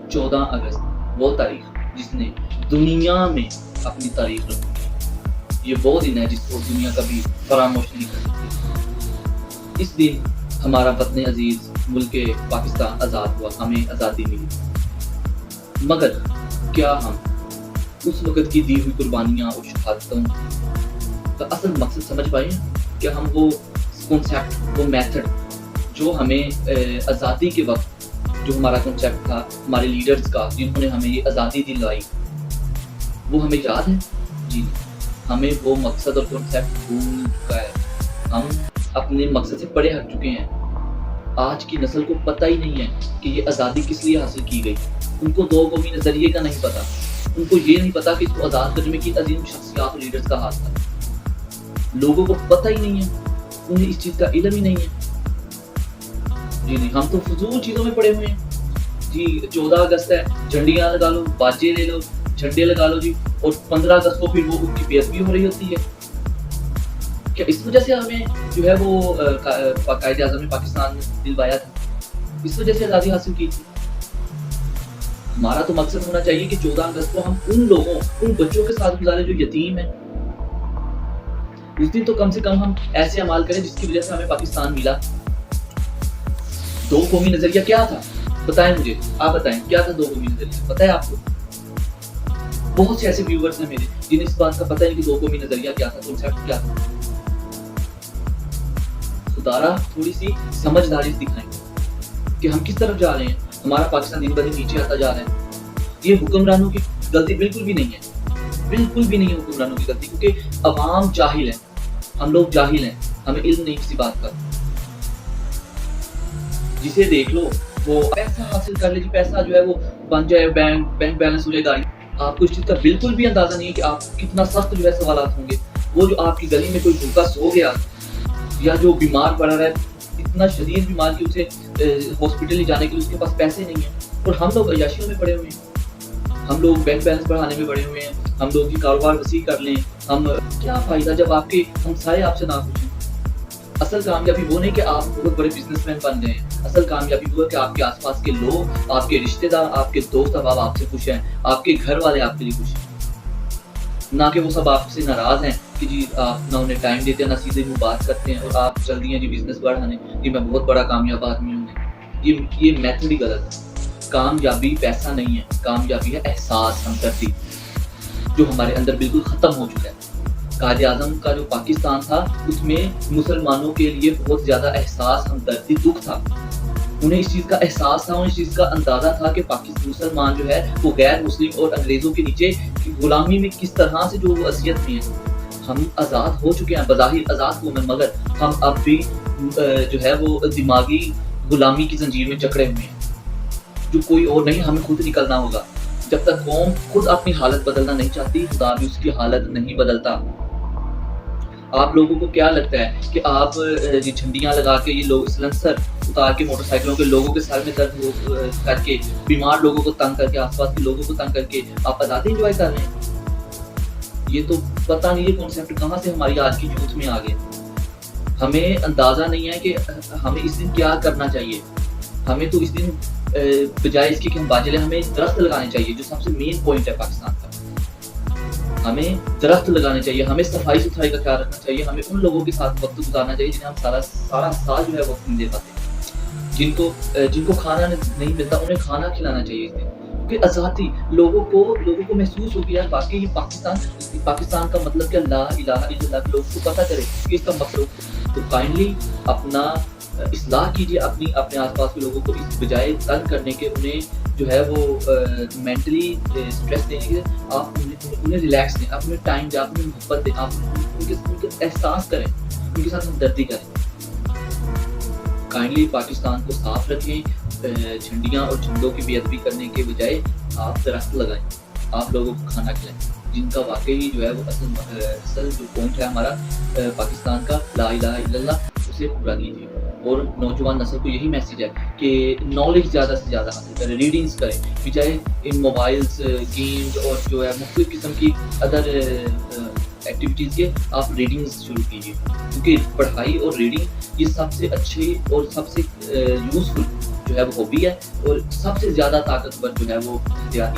14 अगस्त वो तारीख जिसने दुनिया में अपनी तारीख रखी। ये वो दिन है जिसको दुनिया कभी फरामोश नहीं कर सकती। इस दिन हमारा वतन अजीज मुल्क पाकिस्तान आज़ाद हुआ, हमें आज़ादी मिली। मगर क्या हम उस वक़्त की दी हुई कुर्बानियाँ और शहादतों का असल मकसद समझ पाए? क्या हम वो कॉन्सेप्ट, वो मेथड जो हमें आज़ादी के वक्त जो हमारा कॉन्सेप्ट था हमारे लीडर्स का, जिन्होंने हमें ये आज़ादी दिलाई, वो हमें याद है? जी, हमें वो मकसद और कॉन्सेप्ट भूल चुका है। हम अपने मकसद से परे हट चुके हैं। आज की नस्ल को पता ही नहीं है कि ये आज़ादी किस लिए हासिल की गई। उनको दो कौमी नज़रिए का नहीं पता। उनको ये नहीं पता कि इसको आज़ाद करने में की अजीम शख्सियात और लीडर्स का हाथ था। लोगों को पता ही नहीं है, उन्हें इस चीज़ का इल्म ही नहीं है। जी नहीं, हम तो फजूल चीज़ों में पड़े हुए हैं। जी 14 अगस्त है, झंडियाँ लगा लो, बाजे ले लो, झंडे लगा लो जी, और 15 अगस्त को फिर वो उनकी बेइज्जती हो रही होती है। क्या इस वजह से हमें जो है वो कायदे आज़म ने पाकिस्तान दिलवाया था? इस वजह से आज़ादी हासिल की थी? हमारा तो मकसद होना चाहिए कि 14 अगस्त को हम उन लोगों, उन बच्चों के साथ गुजारें जो यतीम हैं। उस दिन तो कम से कम हम ऐसे अमाल करें जिसकी वजह से हमें पाकिस्तान मिला। दो कौमी नजरिया क्या था? बताएं मुझे, आप बताएं क्या था दो कौमी नजरिया? पता है आपको? बहुत से ऐसे व्यूअर्स हैं मेरे जिन्हें इस बात का पता है कि दो कौमी नजरिया क्या था, कॉन्सेप्ट क्या था। सुधारा, थोड़ी सी समझदारी दिखाएं कि हम किस तरफ जा रहे हैं। हमारा पाकिस्तान दिन ब दिन नीचे आता जा रहा है। ये हुक्मरानों की गलती बिल्कुल भी नहीं है, बिल्कुल भी नहीं है हुक्मरानों की गलती, क्योंकि अवाम जाहिल है, हम लोग जाहिल हैं, हमें इल्म नहीं किसी बात का। जिसे देख लो वो पैसा हासिल कर ले, पैसा जो है वो बन जाए, बैंक बैलेंस हो जाए गाड़ी। आपको इस चीज़ का बिल्कुल भी अंदाजा नहीं है कि आप कितना सख्त जो है सवालात होंगे। वो जो आपकी गली में कोई भूखा सो गया या जो बीमार पड़ा रहा है, इतना शदीद बीमार कि उसे हॉस्पिटल ले जाने के लिए उसके पास पैसे नहीं है, और हम लोग अय्याशियों में पड़े हुए हैं। हम लोग बैंक बैलेंस बढ़ाने में पड़े हुए हैं, हम लोग की कारोबार वसी कर लें। हम क्या फ़ायदा जब आपके हमसाये आपसे ना पूछें। असल कामयाबी वो नहीं कि आप बहुत बड़े बिजनेसमैन बन गए हैं। असल कामयाबी वो है कि आपके आसपास के लोग, आपके रिश्तेदार, आपके दोस्त अहबाब आपसे खुश हैं, आपके घर वाले आपके लिए खुश हैं, ना कि वो सब आपसे नाराज़ हैं कि जी आप ना उन्हें टाइम देते हैं, ना सीधे मुँह बात करते हैं, और आप चल दिए जी बिजनेस बढ़ाने कि मैं बहुत बड़ा कामयाब आदमी हूँ। ये मेथड ही गलत है। कामयाबी पैसा नहीं है, कामयाबी है एहसास, हमदर्दी, जो हमारे अंदर बिल्कुल ख़त्म हो चुका है। कायदे आज़म का जो पाकिस्तान था उसमें मुसलमानों के लिए बहुत ज़्यादा एहसास, हमदर्दी, दुख था। उन्हें इस चीज़ का एहसास था, उन्हें इस चीज़ का अंदाज़ा था कि पाकिस्तान मुसलमान जो है वो गैर मुस्लिम और अंग्रेज़ों के नीचे गुलामी में किस तरह से जो अज़ियत में है। हम आज़ाद हो चुके हैं, बज़ाहिर आज़ाद हुए हैं, मगर हम अब भी जो है वो दिमागी गुलामी की जंजीर में जकड़े हुए हैं, जो कोई और नहीं, हमें खुद निकलना होगा। जब तक कौम खुद अपनी हालत बदलना नहीं चाहती, खुदा भी उसकी हालत नहीं बदलता। आप लोगों को क्या लगता है कि आप ये झंडियाँ लगा के, ये लोग सिलेंसर उतार के मोटरसाइकिलों के लोगों के सर में दर्द करके, बीमार लोगों को तंग करके, आसपास के लोगों को तंग करके आप आज़ादी एंजॉय कर रहे हैं? ये तो पता नहीं ये कॉन्सेप्ट कहाँ से हमारी आज की यूथ में आ गया। हमें अंदाज़ा नहीं है कि हमें इस दिन क्या करना चाहिए। हमें तो इस दिन बजाय इसके कि हम बाजे लें, हमें दरख्त लगाने चाहिए, जो सबसे मेन पॉइंट है पाकिस्तान का। हमें दरख्त लगाने चाहिए, हमें सफाई सुथराई का ख्याल रखना चाहिए, हमें उन लोगों के साथ वक्त गुजारना चाहिए जिन्हें हम सारा साल जो है वक्त नहीं दे पाते, जिनको खाना नहीं मिलता उन्हें खाना खिलाना चाहिए इस दिन। क्योंकि आज़ादी लोगों को महसूस हो गया बाकी ये पाकिस्तान का मतलब क्या, ला इलाहा इल्लल्लाह, लोगों को पता करे कि इसका मतलब। तो काइंडली अपना इस्लाह कीजिए, अपने आसपास के लोगों को, इस बजाय तंग करने के, उन्हें जो है वो मेंटली स्ट्रेस देने के, आप उन्हें रिलैक्स दें, आप उन्हें टाइम दें, आप उन्हें मोहब्बत दें, आप उनके एहसास करें, उनके साथ हमदर्दी करें। काइंडली पाकिस्तान को साफ रखें। झंडियाँ और झंडों की बेअदबी करने के बजाय आप दरख्त लगाएं, आप लोगों को खाना खिलाएं, जिनका वाकई जो है वो असल जो पॉइंट है हमारा पाकिस्तान का, ला इलाहा इल्लल्लाह, उसे पूरा कीजिए। और नौजवान नस्ल को यही मैसेज है कि नॉलेज ज़्यादा से ज़्यादा हासिल करें, रीडिंग्स करें, बजाय इन मोबाइल्स, गेम्स और जो है मुख्तलिफ किस्म की अदर एक्टिविटीज़ के आप रीडिंग्स शुरू कीजिए। क्योंकि पढ़ाई और रीडिंग ये सबसे अच्छे और सबसे यूज़फुल जो है वो हॉबी है, और सबसे ज़्यादा ताकतवर जो है वो हथियार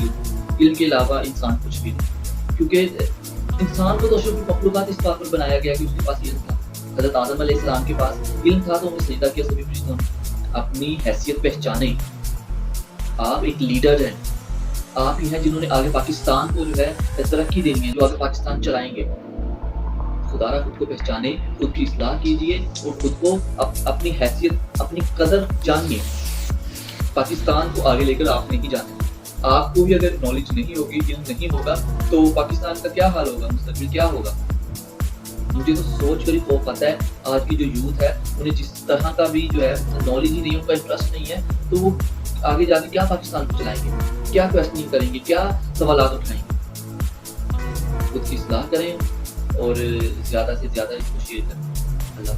इल्म के अलावा इंसान कुछ भी नहीं। क्योंकि इंसान को तो अशरफुल मखलूक़ात इस बात पर बनाया गया कि उसके पास इल्म था। हज़रत आदम अलैहिस्सलाम के पास इल्म था तो उन्हें सजदा किया सभी फरिश्तों ने। अपनी हैसियत पहचाने, आप एक लीडर हैं, आप ही हैं जिन्होंने आगे पाकिस्तान को जो है तरक्की देनी है, जो आगे पाकिस्तान चलाएंगे। खुदारा खुद को पहचाने, खुद की इस्लाह कीजिए और खुद को अपनी हैसियत, अपनी कदर जानिए। पाकिस्तान को आगे लेकर आपने ही जाना है। आपको भी अगर नॉलेज नहीं होगी, इल्म नहीं होगा, तो पाकिस्तान का क्या हाल होगा, मुस्तकबिल क्या होगा। मुझे तो सोच कर ही खौफ आता है, आज की जो यूथ है उन्हें जिस तरह का भी जो है नॉलेज ही नहीं, उनका इंटरेस्ट नहीं है, तो वो आगे जाके क्या पाकिस्तान को चलाएंगे, क्या क्वेश्चनिंग करेंगे, क्या सवालात उठाएंगे। खुद की इस्लाह करें और ज़्यादा से ज़्यादा इसको शेयर करें। अल्लाह।